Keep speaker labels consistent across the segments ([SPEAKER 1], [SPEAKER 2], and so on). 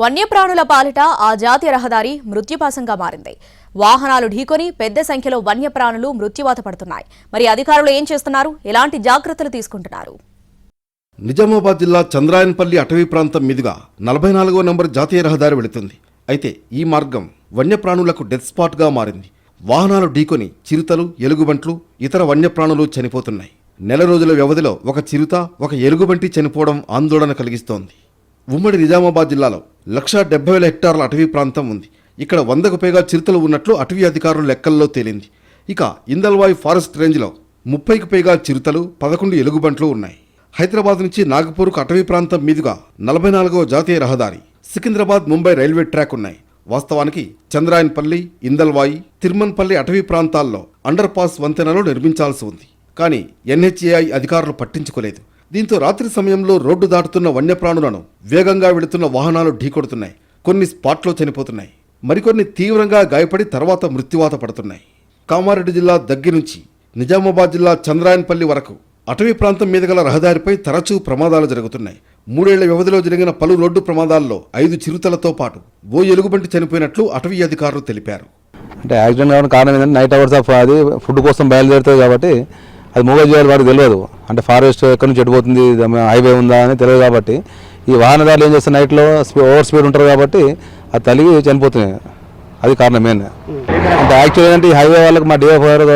[SPEAKER 1] వన్యప్రాణుల పాలిట ఆ జాతీయ రహదారి మృత్యుపాసంగా మారింది. వాహనాలు ఢీకొని పెద్ద సంఖ్యలో వన్యప్రాణులు మృత్యువాత పడుతున్నాయి. మరి అధికారులు ఏం చేస్తున్నారు? ఎలాంటి జాగ్రత్తలు తీసుకుంటున్నారు?
[SPEAKER 2] నిజామాబాద్ జిల్లా చంద్రాయన్పల్లి అటవీ ప్రాంతం మీదుగా 44వ నంబర్ జాతీయ రహదారి వెళుతుంది. అయితే ఈ మార్గం వన్యప్రాణులకు డెత్ స్పాట్గా మారింది. వాహనాలు ఢీకొని చిరుతలు, ఎలుగుబంట్లు, ఇతర వన్యప్రాణులు చనిపోతున్నాయి. నెల రోజుల వ్యవధిలో ఒక చిరుత, ఒక ఎలుగుబంటి చనిపోవడం ఆందోళన కలిగిస్తోంది. ఉమ్మడి నిజామాబాద్ జిల్లాలో 170,000 హెక్టార్ల అటవీ ప్రాంతం ఉంది. ఇక్కడ 100కు పైగా చిరుతలు ఉన్నట్లు అటవీ అధికారుల లెక్కల్లో తేలింది. ఇక ఇందల్వాయి ఫారెస్ట్ రేంజ్లో 30కి పైగా చిరుతలు, 11 ఎలుగుబంట్లు ఉన్నాయి. హైదరాబాద్ నుంచి నాగపూర్కు అటవీ ప్రాంతం మీదుగా 44వ జాతీయ రహదారి, సికింద్రాబాద్ ముంబై రైల్వే ట్రాక్ ఉన్నాయి. వాస్తవానికి చంద్రాయన్పల్లి, ఇందల్వాయి, తిరుమన్పల్లి అటవీ ప్రాంతాల్లో అండర్ పాస్ వంతెనలు నిర్మించాల్సి ఉంది. కానీ NHAI అధికారులు పట్టించుకోలేదు. దీంతో రాత్రి సమయంలో రోడ్డు దాటుతున్న వన్యప్రాణులను వేగంగా వెళుతున్న వాహనాలు ఢీకొడుతున్నాయి. కొన్ని స్పాట్లో చనిపోతున్నాయి, మరికొన్ని తీవ్రంగా గాయపడి తర్వాత మృత్యువాత పడుతున్నాయి. కామారెడ్డి జిల్లా దగ్గి నుంచి నిజామాబాద్ జిల్లా చంద్రాయన్పల్లి వరకు అటవీ ప్రాంతం మీద గల రహదారిపై తరచూ ప్రమాదాలు జరుగుతున్నాయి. 3 ఏళ్ల వ్యవధిలో జరిగిన పలు రోడ్డు ప్రమాదాల్లో 5 చిరుతలతో పాటు ఓ ఎలుగుబంటి చనిపోయినట్లు అటవీ అధికారులు తెలిపారు.
[SPEAKER 3] అంటే యాక్సిడెంట్ కావడానికి కారణం ఏంటంటే నైట్ అవర్స్ ఆఫ్ అది ఫుడ్ కోసం బయలుదేరుతుంది కాబట్టి అది మూవ్ చేయాలి, వాడికి తెలియదు. అంటే ఫారెస్ట్ ఎక్కడి నుంచి ఎడిపోతుంది, హైవే ఉందా అని తెలియదు. కాబట్టి ఈ వాహనదారులు ఏం చేస్తారు, నైట్లో ఓవర్ స్పీడ్ ఉంటారు కాబట్టి అది తలిగి చనిపోతున్నాయి. అది కారణం మెయిన్. అంటే యాక్చువల్ ఏంటంటే ఈ హైవే వాళ్ళకి మా డిఎఫ్ గారు,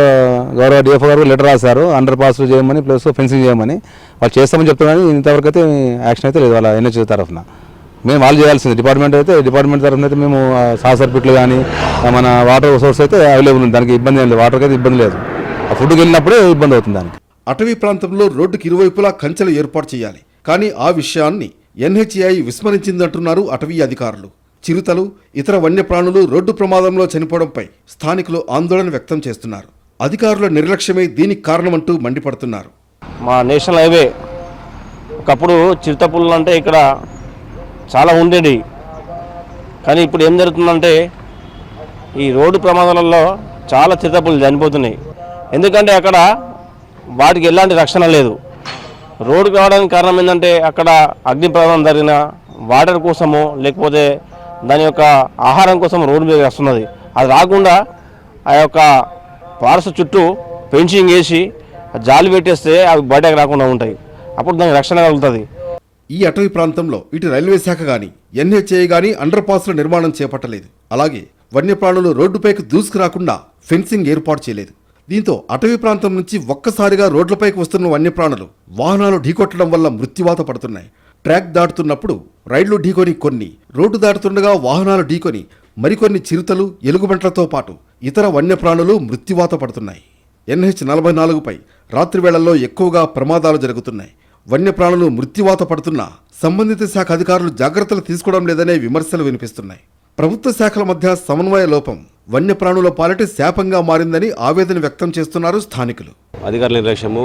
[SPEAKER 3] గౌరవ డిఎఫ్ గారు లెటర్ రాశారు, అండర్ పాస్ చేయమని ప్లస్ ఫెన్సింగ్ చేయమని. వాళ్ళు చేస్తామని చెప్తున్నారు. ఇంతవరకు అయితే యాక్షన్ అయితే లేదు వాళ్ళ NHAI తరఫున. మేము వాళ్ళు చేయాల్సింది డిపార్ట్మెంట్ తరఫున అయితే మేము సాసర్ పిట్లు కానీ మన వాటర్ సోర్స్ అయితే అవైలబుల్ ఉంది. దానికి ఇబ్బంది ఏం లేదు, వాటర్కి అయితే ఇబ్బంది లేదు. ఆ ఫుడ్కి వెళ్ళినప్పుడే ఇబ్బంది అవుతుంది దానికి.
[SPEAKER 2] అటవీ ప్రాంతంలో రోడ్డుకి ఇరువైపులా కంచెలు ఏర్పాటు చేయాలి. కానీ ఆ విషయాన్ని NHAI విస్మరించిందంటున్నారు అటవీ అధికారులు. చిరుతలు, ఇతర వన్యప్రాణులు రోడ్డు ప్రమాదంలో చనిపోవడంపై స్థానికులు ఆందోళన వ్యక్తం చేస్తున్నారు. అధికారుల నిర్లక్ష్యమే దీనికి కారణమంటూ మండిపడుతున్నారు.
[SPEAKER 4] మా నేషనల్ హైవే ఒకప్పుడు చిరుతపుల్లు అంటే ఇక్కడ చాలా ఉండేది. కానీ ఇప్పుడు ఏం జరుగుతుందంటే ఈ రోడ్డు ప్రమాదాలలో చాలా చిరుతపుల్లు చనిపోతున్నాయి. ఎందుకంటే అక్కడ వాటికి ఎలాంటి రక్షణ లేదు. రోడ్డు కావడానికి కారణం ఏంటంటే అక్కడ అగ్ని ప్రమాదం జరిగిన వాటర్ కోసమో లేకపోతే దాని యొక్క ఆహారం కోసం రోడ్డు మీద వస్తున్నది. అది రాకుండా ఆ యొక్క ఫారెస్ట్ చుట్టూ ఫెన్సింగ్ వేసి జాలి పెట్టేస్తే అవి బయటకు రాకుండా ఉంటాయి. అప్పుడు దానికి రక్షణ కలుగుతుంది.
[SPEAKER 2] ఈ అటవీ ప్రాంతంలో ఇటు రైల్వే శాఖ కానీ NHAI కానీ అండర్ పాస్ల నిర్మాణం చేపట్టలేదు. అలాగే వన్యప్రాణులు రోడ్డుపైకి దూసుకురాకుండా ఫెన్సింగ్ ఏర్పాటు చేయలేదు. దీంతో అటవీ ప్రాంతం నుంచి ఒక్కసారిగా రోడ్లపైకి వస్తున్న వన్యప్రాణులు వాహనాలు ఢీకొట్టడం వల్ల మృత్యువాత పడుతున్నాయి. ట్రాక్ దాటుతున్నప్పుడు రైళ్లు ఢీకొని కొన్ని, రోడ్డు దాటుతుండగా వాహనాలు ఢీకొని మరికొన్ని చిరుతలు, ఎలుగుబంట్లతో పాటు ఇతర వన్యప్రాణులు మృత్యువాత పడుతున్నాయి. NH-44పై రాత్రి వేళల్లో ఎక్కువగా ప్రమాదాలు జరుగుతున్నాయి. వన్యప్రాణులు మృత్యువాత పడుతున్నా సంబంధిత శాఖ అధికారులు జాగ్రత్తలు తీసుకోవడం లేదనే విమర్శలు వినిపిస్తున్నాయి. ప్రభుత్వ శాఖల మధ్య సమన్వయ లోపం వన్యప్రాణుల పాలిట శాపంగా మారిందని ఆవేదన వ్యక్తం చేస్తున్నారు స్థానికులు.
[SPEAKER 5] అధికారుల నిర్లక్ష్యము,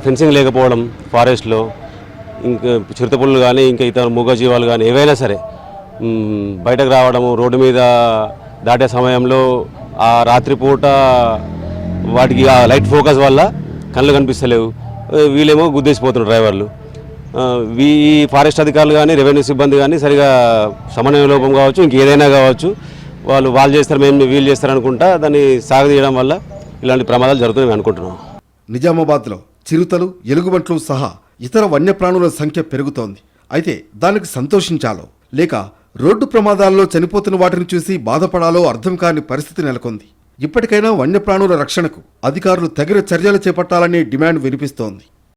[SPEAKER 5] ఫెన్సింగ్ లేకపోవడం, ఫారెస్ట్లో ఇంకా చిరుతపుల్లు కానీ ఇంకా ఇతర మూగజీవాలు కానీ ఏవైనా సరే బయటకు రావడము, రోడ్డు మీద దాటే సమయంలో ఆ రాత్రిపూట వాటికి ఆ లైట్ ఫోకస్ వల్ల కళ్ళు కనిపిస్తలేవు. వీళ్ళేమో గుద్దేసిపోతున్నారు డ్రైవర్లు. ఈ ఫారెస్ట్ అధికారులు కానీ రెవెన్యూ సిబ్బంది కానీ సరిగా సమన్వయ లోపం కావచ్చు, ఇంకేదైనా కావచ్చు, వాళ్ళు చేస్తారు వీళ్ళు చేస్తారు అనుకుంటా దాన్ని సాగదీయడం వల్ల ఇలాంటి ప్రమాదాలు జరుగుతున్నాయి అనుకుంటున్నాం.
[SPEAKER 2] నిజామాబాద్లో చిరుతలు, ఎలుగుబంట్లు సహా ఇతర వన్యప్రాణుల సంఖ్య పెరుగుతోంది. అయితే దానికి సంతోషించాలో లేక రోడ్డు ప్రమాదాల్లో చనిపోతున్న వాటిని చూసి బాధపడాలో అర్థం కాని పరిస్థితి నెలకొంది. ఇప్పటికైనా వన్యప్రాణుల రక్షణకు అధికారులు తగిన చర్యలు చేపట్టాలనే డిమాండ్ వినిపిస్తోంది.